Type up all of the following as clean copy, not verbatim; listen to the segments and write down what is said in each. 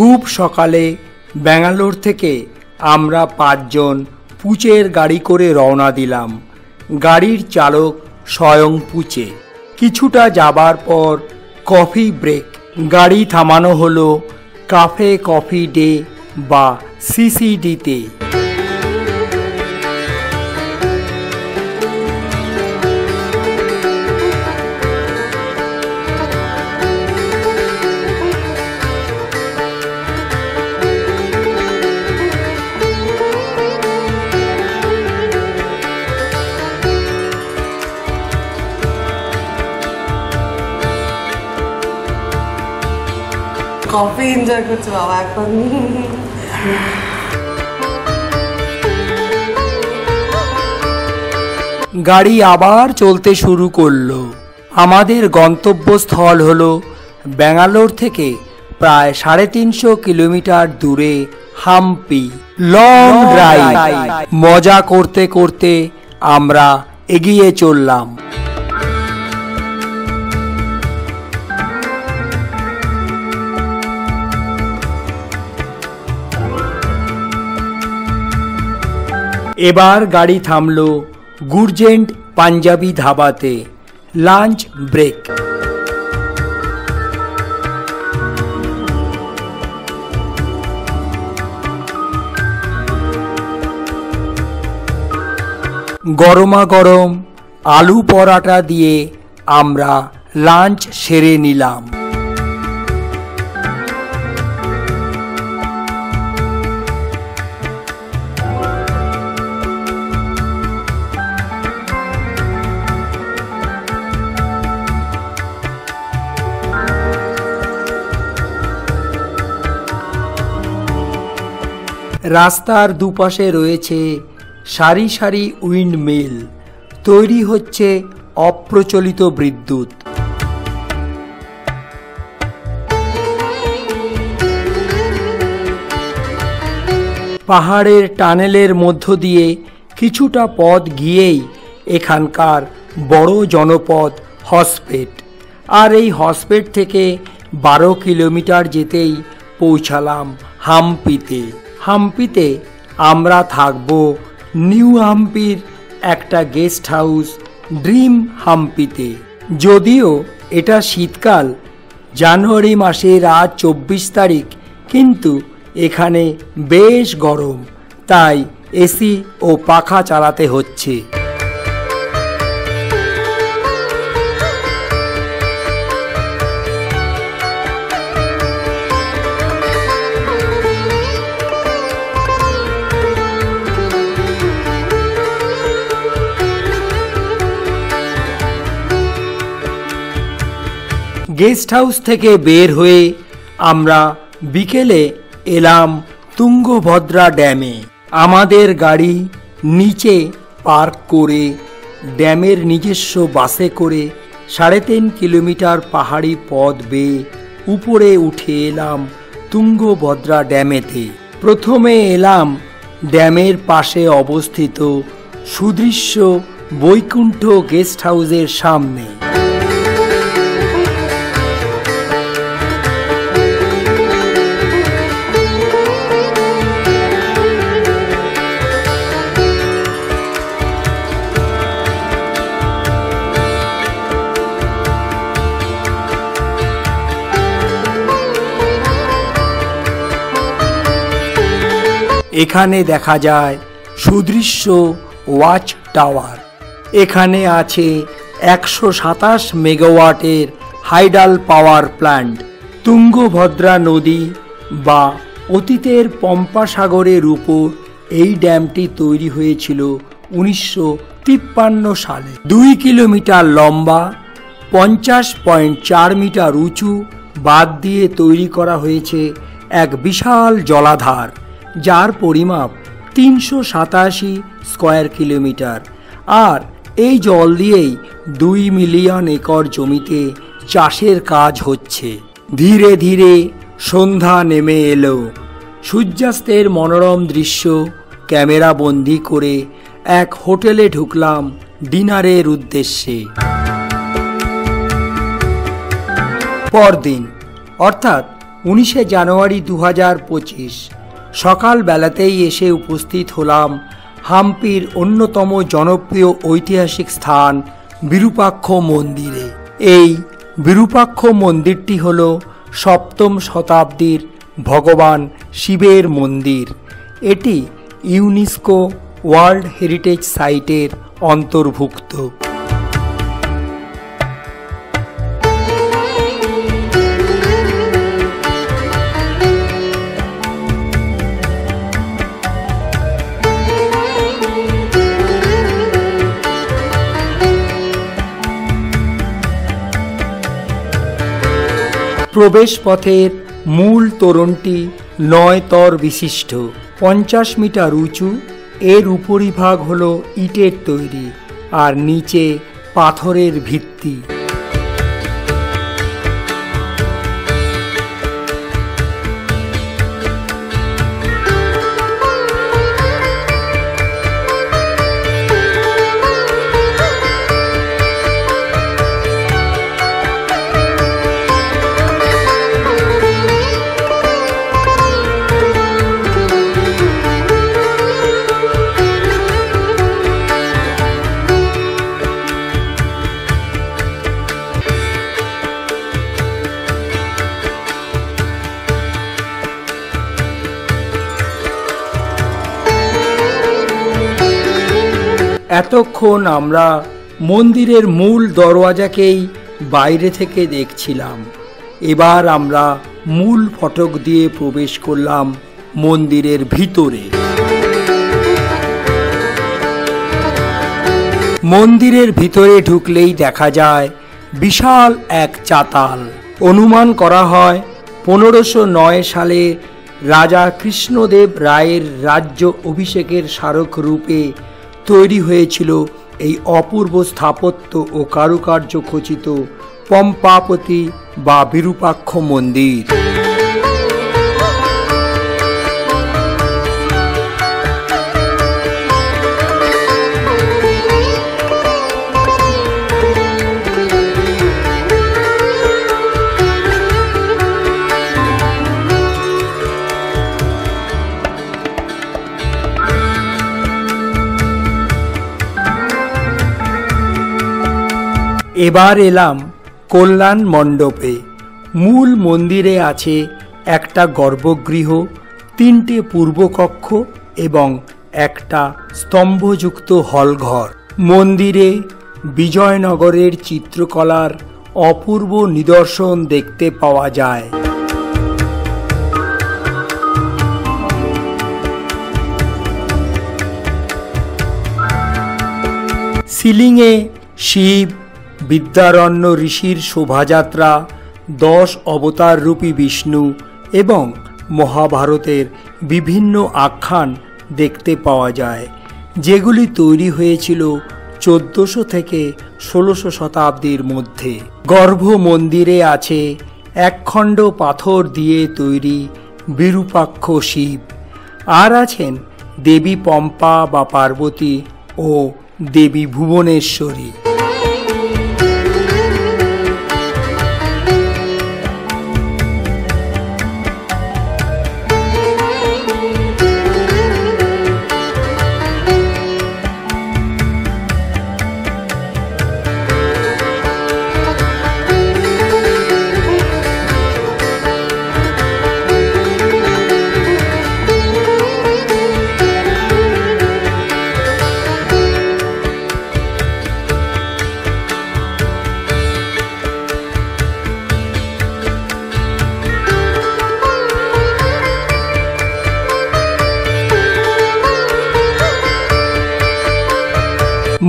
খুব সকালে ব্যাঙ্গালোর থেকে আমরা 5 জন পুচের গাড়ি করে রওনা দিলাম। গাড়ির চালক স্বয়ং পুচে। কিছুটা যাবার পর কফি ব্রেক, গাড়ি থামানো হলো কাফে কফি ডে বা সিসিডিতে। কফি এনজয় করছে বাবা এখন। গাড়ি আবার চলতে শুরু করলো। আমাদের গন্তব্যস্থল হলো ব্যাঙ্গালোর থেকে প্রায় 350 কিলোমিটার দূরে হাম্পি। Long drive. মজা করতে করতে আমরা এগিয়ে চললাম। এবার গাড়ি থামলো গুরজেন্ট পাঞ্জাবি ধাবাতে। Lunch break. গরমা গরম আলু পরাটা দিয়ে আমরা লাঞ্চ সেরে নিলাম। রাস্তার দুপাশে রয়েছে সারি সারি উইন্ড মিল। তৈরি হচ্ছে অপ্রচলিত বিদ্যুৎ। পাহাড়ের টানেলের মধ্য দিয়ে কিছুটা পথ গিয়েই এখানকার বড় জনপদ হসপেট। আর এই হসপেট থেকে 12 কিলোমিটার যেতেই পৌঁছালাম হাম্পিতে। হাম্পিতে আমরা থাকব নিউ হাম্পির একটা গেস্ট হাউস ড্রিম হাম্পিতে। যদিও এটা শীতকাল, জানুয়ারি মাসের আজ 24 তারিখ, কিন্তু এখানে বেশ গরম, তাই এসি ও পাখা চালাতে হচ্ছে। গেস্ট হাউস থেকে বের হয়ে আমরা বিকেলে এলাম তুঙ্গভদ্রা ড্যামে। আমাদের গাড়ি নিচে পার্ক করে ড্যামের নিজস্ব বাসে করে 3.5 কিলোমিটার পাহাড়ি পথ বেয়ে উপরে উঠে এলাম তুঙ্গভদ্রা ড্যামেতে। প্রথমে এলাম ড্যামের পাশে অবস্থিত সুদৃশ্য বৈকুণ্ঠ গেস্ট হাউসের সামনে। এখানে দেখা যায় সুদৃশ্য ওয়াচ টাওয়ার। এখানে আছে 127 মেগাওয়াটের হাইডাল পাওয়ার প্ল্যান্ট। তুঙ্গভদ্রা নদী বা অতীতের পম্পা সাগরের উপর এই ড্যামটি তৈরি হয়েছিল 1953 সালে। 2 কিলোমিটার লম্বা, 50.4 মিটার উঁচু বাঁধ দিয়ে তৈরি করা হয়েছে এক বিশাল জলাধার, যার পরিমাপ 387 স্কয়ার কিলোমিটার। আর এই জল দিয়েই 2 মিলিয়ন একর জমিতে চাষের কাজ হচ্ছে। ধীরে ধীরে সন্ধ্যা নেমে এলো। সূর্যাস্তের মনোরম দৃশ্য ক্যামেরা বন্দি করে এক হোটেলে ঢুকলাম ডিনারের উদ্দেশ্যে। পরদিন অর্থাৎ 19শে জানুয়ারি 2025 সকালবেলাতেই এসে উপস্থিত হলাম হাম্পির অন্যতম জনপ্রিয় ঐতিহাসিক স্থান বিরূপাক্ষ মন্দিরে। এই বিরূপাক্ষ মন্দিরটি হল সপ্তম শতাব্দীর ভগবান শিবের মন্দির। এটি ইউনেস্কো ওয়ার্ল্ড হেরিটেজ সাইটের অন্তর্ভুক্ত। প্রবেশ পথের মূল তোরণটি 9 তর বিশিষ্ট, 50 মিটার উঁচু। এর উপরিভাগ হল ইটের তৈরি আর নিচে পাথরের ভিত্তি। এতক্ষণ আমরা মন্দিরের মূল দরওয়াজাকেই বাইরে থেকে দেখছিলাম। এবার আমরা মূল ফটক দিয়ে প্রবেশ করলাম মন্দিরের ভিতরে। মন্দিরের ভিতরে ঢুকলেই দেখা যায় বিশাল এক চাতাল। অনুমান করা হয় 1509 সালে রাজা কৃষ্ণদেব রায়ের রাজ্য অভিষেকের স্মারক রূপে তৈরি হয়েছিল এই অপূর্ব স্থাপত্য ও কারুকার্য খচিত পম্পাপতি বা বিরূপাক্ষ মন্দির। এবার এলাম কল্যাণ মণ্ডপে। মূল মন্দিরে আছে একটা গর্ভগৃহ, 3টে পূর্বকক্ষ এবং একটা স্তম্ভযুক্ত হলঘর। মন্দিরে বিজয়নগরের চিত্রকলার অপূর্ব নিদর্শন দেখতে পাওয়া যায়। সিলিংয়ে শিব, বিদ্যারণ্য ঋষির শোভাযাত্রা, 10 অবতাররূপী বিষ্ণু এবং মহাভারতের বিভিন্ন আখ্যান দেখতে পাওয়া যায়, যেগুলি তৈরি হয়েছিল 1400 থেকে 1600 শতাব্দীর মধ্যে। গর্ভ মন্দিরে আছে একখণ্ড পাথর দিয়ে তৈরি বিরূপাক্ষ শিব, আর আছেন দেবী পম্পা বা পার্বতী ও দেবী ভুবনেশ্বরী।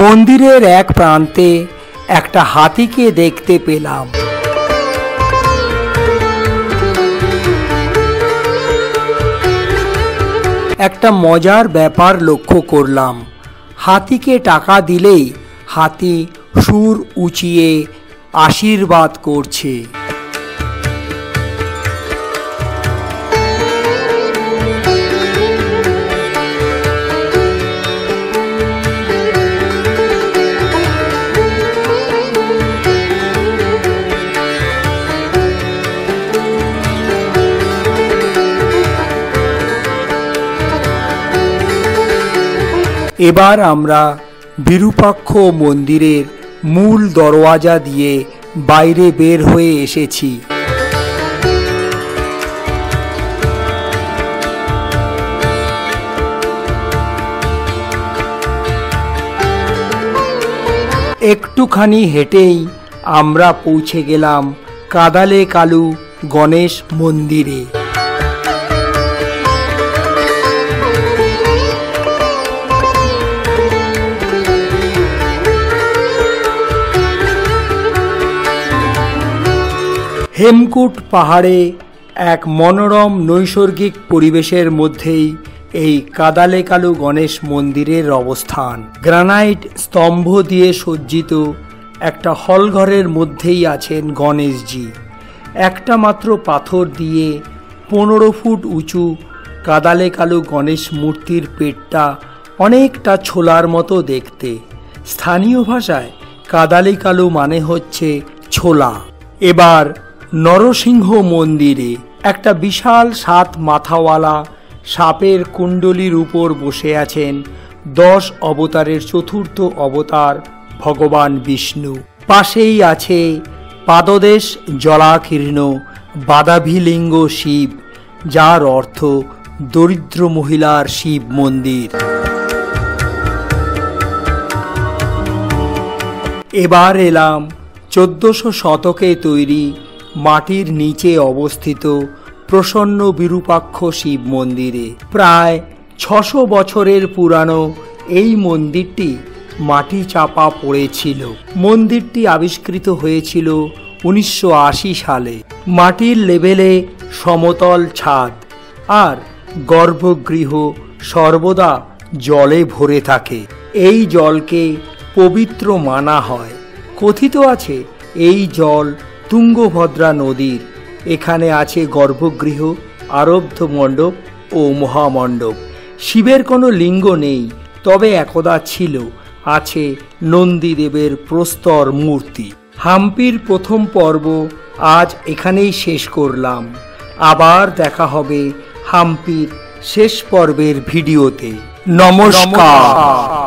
মন্দিরের এক প্রান্তে একটা হাতিকে দেখতে পেলাম। একটা মজার ব্যাপার লক্ষ্য করলাম, হাতিকে টাকা দিলেই হাতি সুর উঁচিয়ে আশীর্বাদ করছে। এবার আমরা বিরূপাক্ষ মন্দিরের মূল দরওয়াজা দিয়ে বাইরে বের হয়ে এসেছি। একটুখানি হেঁটেই আমরা পৌঁছে গেলাম কাদালে কালু গণেশ মন্দিরে। হেমকূট পাহাড়ে এক মনোরম নৈসর্গিক পরিবেশের মধ্যেই এই কাদালে কালু গণেশ মন্দিরের অবস্থান। গ্রানাইট স্তম্ভ দিয়ে সজ্জিত একটা হলঘরের মধ্যেই আছেন গণেশজি। একটা মাত্র পাথর দিয়ে 15 ফুট উঁচু কাদালে কালু গণেশ মূর্তির পেটটা অনেকটা ছোলার মতো দেখতে। স্থানীয় ভাষায় কাদালে কালু মানে হচ্ছে ছোলা। এবার নরসিংহ মন্দিরে একটা বিশাল 7 মাথাওয়ালা সাপের কুণ্ডলীর উপর বসে আছেন 10 অবতারের চতুর্থ অবতার ভগবান বিষ্ণু। পাশেই আছে পাদদেশ জলাকীর্ণ বাদাভিলিঙ্গ শিব, যার অর্থ দরিদ্র মহিলার শিব মন্দির। এবার এলাম 1400 শতকে তৈরি মাটির নিচে অবস্থিত প্রসন্ন বিরূপাক্ষ শিব মন্দিরে। প্রায় 600 বছরের পুরানো এই মন্দিরটি মাটি চাপা পড়েছিল। মন্দিরটি আবিষ্কৃত হয়েছিল 1980 সালে। মাটির লেভেলে সমতল ছাদ আর গর্ভগৃহ সর্বদা জলে ভরে থাকে। এই জলকে পবিত্র মানা হয়। কথিত আছে এই জল তুঙ্গভদ্রা নদীর। এখানে আছে গর্ভগৃহ, আরব্ধ মণ্ডপ ও মহামণ্ডপ। শিবের কোনো লিঙ্গ নেই, তবে একদা ছিল, আছে নন্দীদেবের প্রস্তর মূর্তি। হাম্পির প্রথম পর্ব আজ এখানেই শেষ করলাম। আবার দেখা হবে হাম্পির শেষ পর্বের ভিডিওতে। নমস্কার।